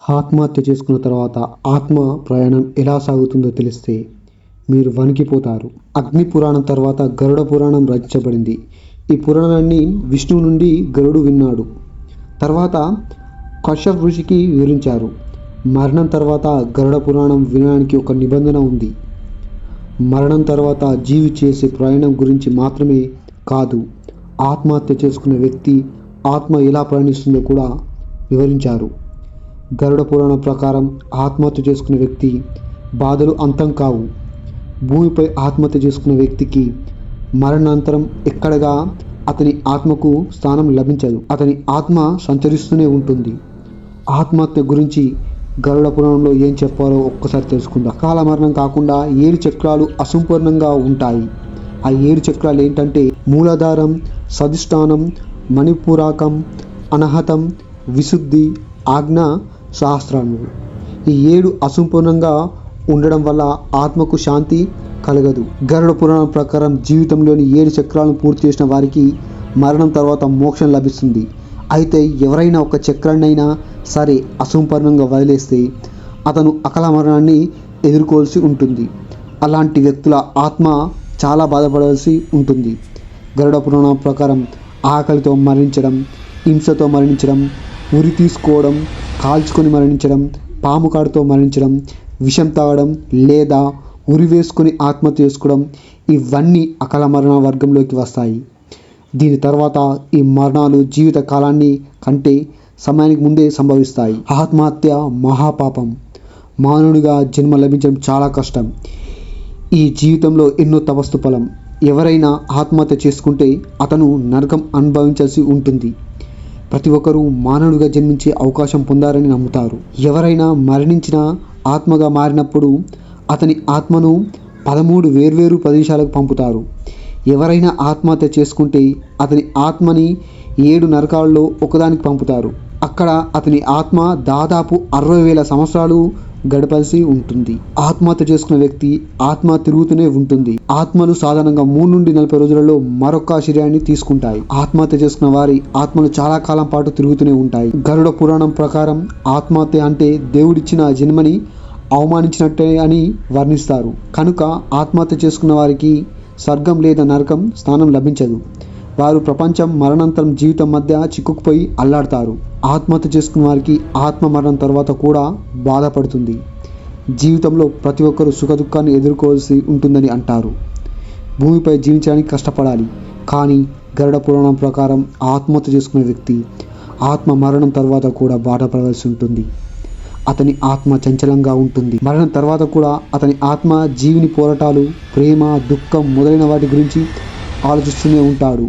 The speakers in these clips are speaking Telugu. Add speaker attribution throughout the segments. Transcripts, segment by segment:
Speaker 1: ఆత్మహత్య చేసుకున్న తర్వాత ఆత్మ ప్రయాణం ఎలా సాగుతుందో తెలిస్తే మీరు వణికిపోతారు. అగ్ని పురాణం తర్వాత గరుడ పురాణం రచించబడింది. ఈ పురాణాన్ని విష్ణువు నుండి గరుడు విన్నాడు. తర్వాత కశ్యప్ ఋషికి వివరించారు. మరణం తర్వాత గరుడ పురాణం వినడానికి ఒక నిబంధన ఉంది. మరణం తర్వాత జీవి చేసే ప్రయాణం గురించి మాత్రమే కాదు, ఆత్మహత్య చేసుకున్న వ్యక్తి ఆత్మ ఎలా ప్రయాణిస్తుందో కూడా వివరించారు. గరుడ పురాణం ప్రకారం ఆత్మహత్య చేసుకున్న వ్యక్తి బాధలు అంతం కావు. భూమిపై ఆత్మహత్య చేసుకున్న వ్యక్తికి మరణానంతరం ఎక్కడగా అతని ఆత్మకు స్థానం లభించదు. అతని ఆత్మ సంచరిస్తూనే ఉంటుంది. ఆత్మహత్య గురించి గరుడ పురాణంలో ఏం చెప్పారో ఒక్కసారి తెలుసుకుందాం. అకాల మరణం కాకుండా 7 చక్రాలు అసంపూర్ణంగా ఉంటాయి. ఆ 7 చక్రాలు ఏంటంటే మూలాధారం, స్వాధిష్టానం, మణిపూరకం, అనాహతం, విశుద్ధి, ఆజ్ఞ, సహస్రారము. ఈ 7 అసంపూర్ణంగా ఉండడం వల్ల ఆత్మకు శాంతి కలగదు. గరుడ పురాణం ప్రకారం జీవితంలోని 7 చక్రాలను పూర్తి చేసిన వారికి మరణం తర్వాత మోక్షం లభిస్తుంది. అయితే ఎవరైనా ఒక చక్రాన్నైనా సరే అసంపూర్ణంగా వదిలేస్తే అతను అకాల మరణాన్ని ఎదుర్కోవాల్సి ఉంటుంది. అలాంటి వ్యక్తుల ఆత్మ చాలా బాధపడాల్సి ఉంటుంది. గరుడ పురాణం ప్రకారం ఆకలితో మరణించడం, హింసతో మరణించడం, ఉరి తీసుకోవడం, కాల్చుకొని మరణించడం, పాము కాటుతో మరణించడం, విషం తాగడం లేదా ఉరి వేసుకొని ఆత్మహత్య చేసుకోవడం ఇవన్నీ అకాల మరణ వర్గంలోకి వస్తాయి. దీని తర్వాత ఈ మరణాలు జీవిత కాలాన్ని కంటే సమయానికి ముందే సంభవిస్తాయి. ఆత్మహత్య మహాపాపం. మానవుడిగా జన్మ లభించడం చాలా కష్టం. ఈ జీవితంలో ఎన్నో తపస్సు ఫలం. ఎవరైనా ఆత్మహత్య చేసుకుంటే అతను నరకం అనుభవించాల్సి ఉంటుంది. ప్రతి ఒక్కరూ మానవుడిగా జన్మించే అవకాశం పొందారని నమ్ముతారు. ఎవరైనా మరణించిన ఆత్మగా మారినప్పుడు అతని ఆత్మను 13 వేర్వేరు ప్రదేశాలకు పంపుతారు. ఎవరైనా ఆత్మహత్య చేసుకుంటే అతని ఆత్మని 7 నరకాల్లో ఒకదానికి పంపుతారు. అక్కడ అతని ఆత్మ దాదాపు 60,000 సంవత్సరాలు గడపాల్సి ఉంటుంది. ఆత్మహత్య చేసుకున్న వ్యక్తి ఆత్మ తిరుగుతూనే ఉంటుంది. ఆత్మలు సాధారణంగా 3 నుండి 40 రోజులలో మరొక శరీరాన్ని తీసుకుంటాయి. ఆత్మహత్య చేసుకున్న వారి ఆత్మలు చాలా కాలం పాటు తిరుగుతూనే ఉంటాయి. గరుడ పురాణం ప్రకారం ఆత్మహత్య అంటే దేవుడిచ్చిన జన్మని అవమానించినట్టే అని వర్ణిస్తారు. కనుక ఆత్మహత్య చేసుకున్న వారికి స్వర్గం లేదా నరకం స్థానం లభించదు. వారు ప్రపంచం మరణానంతరం జీవితం మధ్య చిక్కుకుపోయి అల్లాడతారు. ఆత్మహత్య చేసుకున్న వారికి ఆత్మ మరణం తర్వాత కూడా బాధపడుతుంది. జీవితంలో ప్రతి ఒక్కరూ సుఖదుఖాన్ని ఎదుర్కోవాల్సి ఉంటుందని అంటారు. భూమిపై జీవించడానికి కష్టపడాలి. కానీ గరుడ పురాణం ప్రకారం ఆత్మహత్య చేసుకునే వ్యక్తి ఆత్మ మరణం తర్వాత కూడా బాధపడవలసి ఉంటుంది. అతని ఆత్మ చంచలంగా ఉంటుంది. మరణం తర్వాత కూడా అతని ఆత్మ జీవిని పోరాటాలు, ప్రేమ, దుఃఖం మొదలైన వాటి గురించి ఆలోచిస్తూనే ఉంటాడు.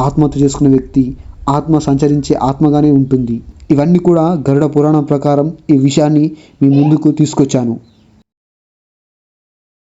Speaker 1: ఆత్మహత్య చేసుకున్న వ్యక్తి ఆత్మ సంచరించే ఆత్మగానే ఉంటుంది. ఇవన్నీ కూడా గరుడ పురాణం ప్రకారం ఈ విషయాన్ని మీ ముందుకు తీసుకొచ్చాను.